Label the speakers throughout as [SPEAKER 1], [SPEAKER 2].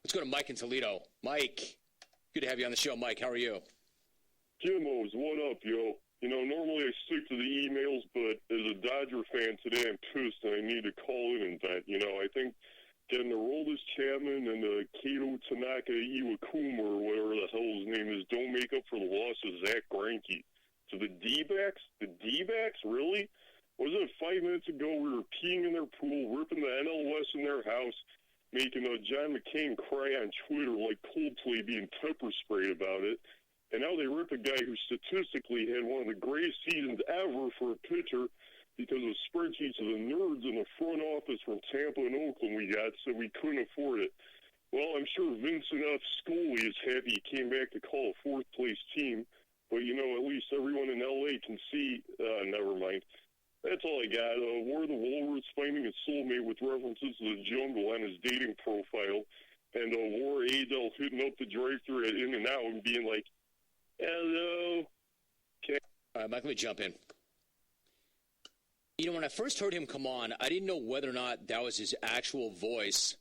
[SPEAKER 1] Let's go to Mike in Toledo. Mike, good to have you on the show. Mike, how are you?
[SPEAKER 2] Jimos, what up, yo? You know, normally I stick to the emails, but as a Dodger fan today, I'm pissed and I need to call in and vent. You know, I think getting the Aroldis Chapman and the Kato Tanaka Iwakuma, or whatever the hell his name is, don't make up for the loss of Zach Greinke. To the D-backs? The D-backs? Really? Wasn't it 5 minutes ago we were peeing in their pool, ripping the NL West in their house, making John McCain cry on Twitter like Coldplay being pepper sprayed about it? And now they rip a guy who statistically had one of the greatest seasons ever for a pitcher because of spreadsheets of the nerds in the front office from Tampa and Oakland we got, so we couldn't afford it. Well, I'm sure Vincent F. Scully is happy he came back to call a fourth-place team, but, you know, at least everyone in L.A. can see, never mind. That's all I got. War of the Walrus finding his soulmate with references to the jungle on his dating profile, and War Adel hitting up the drive-thru at In-N-Out and being like, hello. Okay.
[SPEAKER 1] All right, Mike, let me jump in. You know, when I first heard him come on, I didn't know whether or not that was his actual voice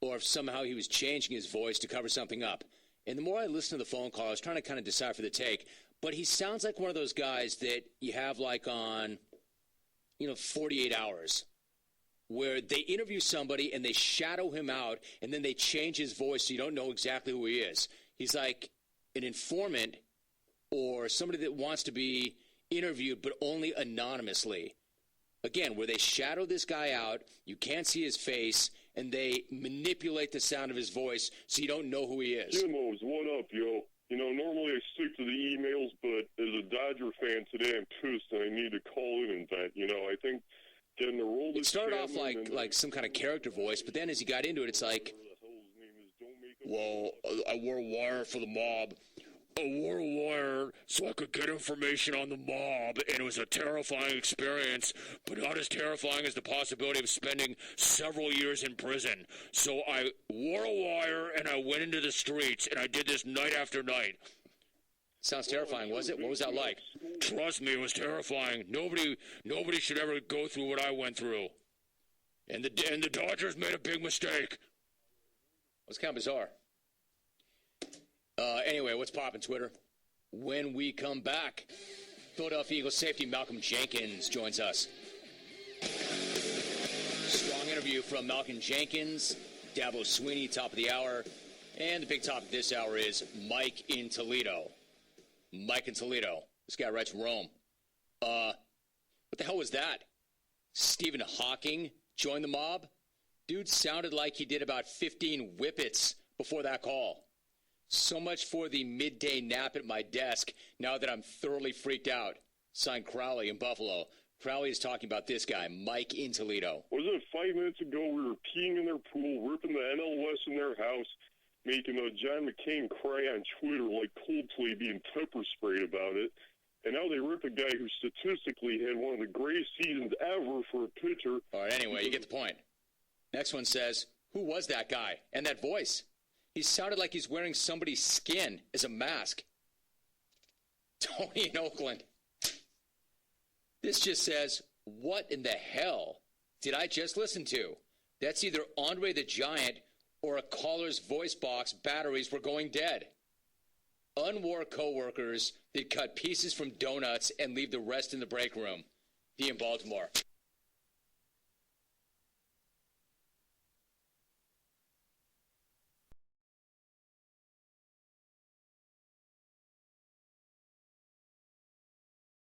[SPEAKER 1] or if somehow he was changing his voice to cover something up. And the more I listened to the phone call, I was trying to kind of decipher the take. But he sounds like one of those guys that you have like on, 48 Hours, where they interview somebody and they shadow him out and then they change his voice so you don't know exactly who he is. He's like an informant or somebody that wants to be interviewed but only anonymously. Again, where they shadow this guy out, you can't see his face, and they manipulate the sound of his voice so you don't know who he is.
[SPEAKER 2] Jimos, what up, yo? You know, normally I stick to the emails, but as a Dodger fan today, I'm pissed and I need to call in and vent. You know, I think getting the Aroldis.
[SPEAKER 1] It started off like some kind of character voice, but then as he got into it, it's like, well, I wore a wire for the mob. I wore a wire so I could get information on the mob, and it was a terrifying experience, but not as terrifying as the possibility of spending several years in prison. So I wore a wire, and I went into the streets, and I did this night after night. Sounds terrifying, was it? What was that like? Trust me, it was terrifying. Nobody should ever go through what I went through. And the Dodgers made a big mistake. It was kind of bizarre. Anyway, what's poppin', Twitter? When we come back, Philadelphia Eagles safety Malcolm Jenkins joins us. Strong interview from Malcolm Jenkins, Dabo Sweeney, top of the hour. And the big topic this hour is Mike in Toledo. Mike in Toledo. This guy writes Rome. What the hell was that? Stephen Hawking joined the mob? Dude sounded like he did about 15 whippets before that call. So much for the midday nap at my desk now that I'm thoroughly freaked out. Signed Crowley in Buffalo. Crowley is talking about this guy, Mike in Toledo.
[SPEAKER 2] Wasn't it 5 minutes ago we were peeing in their pool, ripping the NL West in their house, making John McCain cry on Twitter like Coldplay being pepper sprayed about it? And now they rip a guy who statistically had one of the greatest seasons ever for a pitcher.
[SPEAKER 1] All right, anyway, you get the point. Next one says, who was that guy? And that voice? He sounded like he's wearing somebody's skin as a mask. Tony in Oakland. This just says, what in the hell did I just listen to? That's either Andre the Giant or a caller's voice box batteries were going dead. Unwore coworkers that cut pieces from donuts and leave the rest in the break room. D in Baltimore.